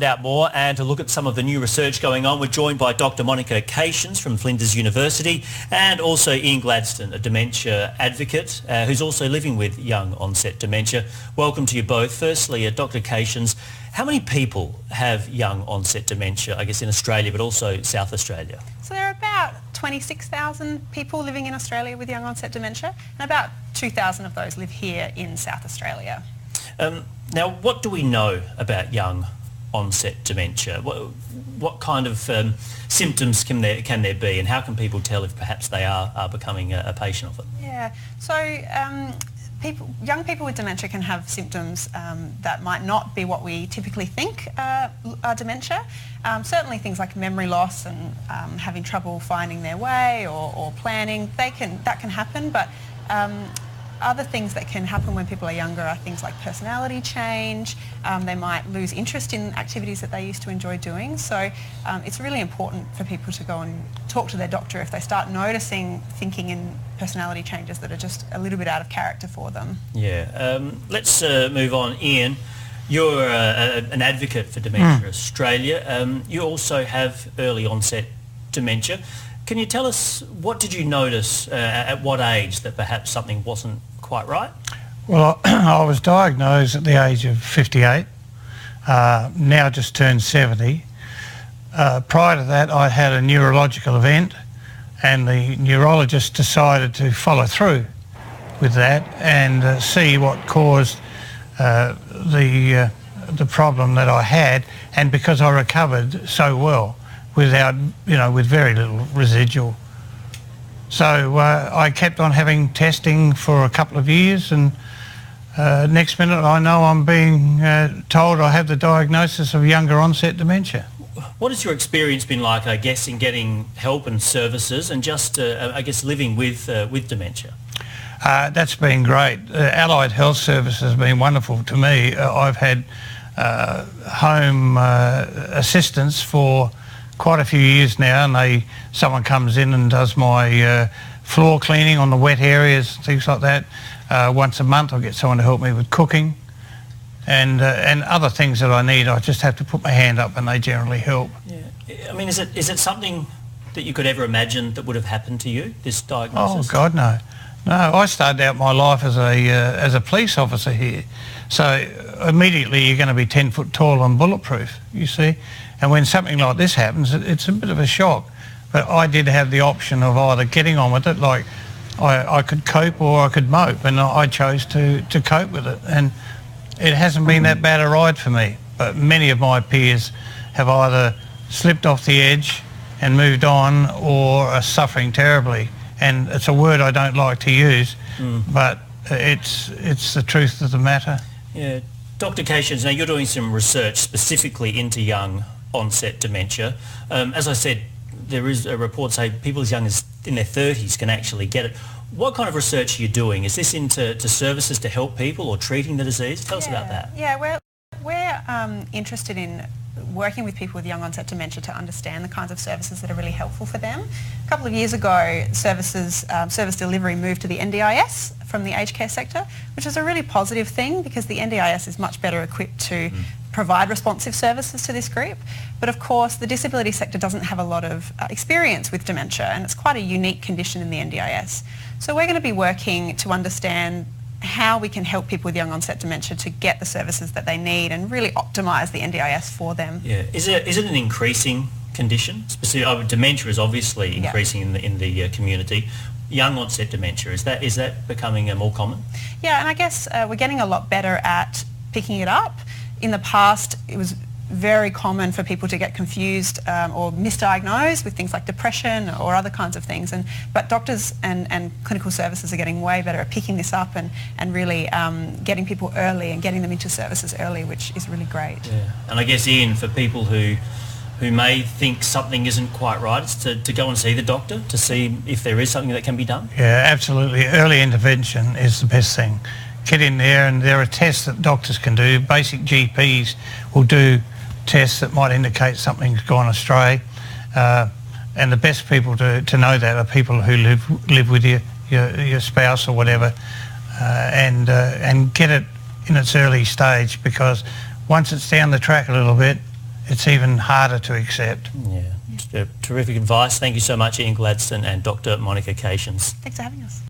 Out more and to look at some of the new research going on, we're joined by Dr. Monica Cations from Flinders University and also Ian Gladstone, a dementia advocate who's also living with young onset dementia. Welcome to you both. Firstly, Dr. Cations, how many people have young onset dementia, I guess in Australia but also South Australia? So there are about 26,000 people living in Australia with young onset dementia, and about 2,000 of those live here in South Australia. Now, what do we know about young onset dementia? What kind of symptoms can there be, and how can people tell if perhaps they are becoming a patient of it? Yeah, so young people with dementia can have symptoms that might not be what we typically think are dementia. Certainly things like memory loss and having trouble finding their way or planning, that can happen, but other things that can happen when people are younger are things like personality change. They might lose interest in activities that they used to enjoy doing. So it's really important for people to go and talk to their doctor if they start noticing thinking and personality changes that are just a little bit out of character for them. Yeah. Let's move on. Ian, you're an advocate for Dementia Australia. You also have early onset dementia. Can you tell us, what did you notice at what age that perhaps something wasn't quite right? Well, I was diagnosed at the age of 58, now just turned 70. Prior to that, I had a neurological event, and the neurologist decided to follow through with that and see what caused the problem that I had, and because I recovered so well without, with very little residual. So I kept on having testing for a couple of years, and next minute I know I'm being told I have the diagnosis of younger onset dementia. What has your experience been like, I guess, in getting help and services and just, I guess, living with dementia? That's been great. Allied Health Service has been wonderful to me. I've had home assistance for quite a few years now, and someone comes in and does my floor cleaning on the wet areas, things like that. Once a month I get someone to help me with cooking and other things that I need. I just have to put my hand up and they generally help. Yeah. I mean, is it something that you could ever imagine that would have happened to you, this diagnosis? Oh God, no. No, I started out my life as a police officer here, so immediately you're going to be 10 foot tall and bulletproof, you see. And when something like this happens, it's a bit of a shock. But I did have the option of either getting on with it, like I could cope, or I could mope, and I chose to cope with it. And it hasn't been that bad a ride for me. But many of my peers have either slipped off the edge and moved on, or are suffering terribly. And it's a word I don't like to use, but it's the truth of the matter. Yeah. Dr. Cations, now you're doing some research specifically into young onset dementia. As I said, there is a report saying people as young as in their 30s can actually get it. What kind of research are you doing? Is this into services to help people or treating the disease? Tell us about that. Yeah, we're interested in working with people with young onset dementia to understand the kinds of services that are really helpful for them. A couple of years ago, service delivery moved to the NDIS from the aged care sector, which is a really positive thing because the NDIS is much better equipped to provide responsive services to this group. But of course, the disability sector doesn't have a lot of experience with dementia, and it's quite a unique condition in the NDIS. So we're going to be working to understand how we can help people with young onset dementia to get the services that they need and really optimise the NDIS for them. Yeah, is it an increasing condition? Specifically, dementia is obviously increasing in the community. Young onset dementia, is that becoming more common? Yeah, and I guess we're getting a lot better at picking it up. In the past, it was very common for people to get confused or misdiagnosed with things like depression or other kinds of things. But doctors and clinical services are getting way better at picking this up and really getting people early and getting them into services early, which is really great. Yeah. And I guess, Ian, for people who may think something isn't quite right, it's to go and see the doctor to see if there is something that can be done? Yeah, absolutely. Early intervention is the best thing. Get in there, and there are tests that doctors can do. Basic GPs will do tests that might indicate something's gone astray, and the best people to know that are people who live with your spouse or whatever, and get it in its early stage, because once it's down the track a little bit, it's even harder to accept. Yeah, terrific advice. Thank you so much, Ian Gladstone and Dr. Monica Cations. Thanks for having us.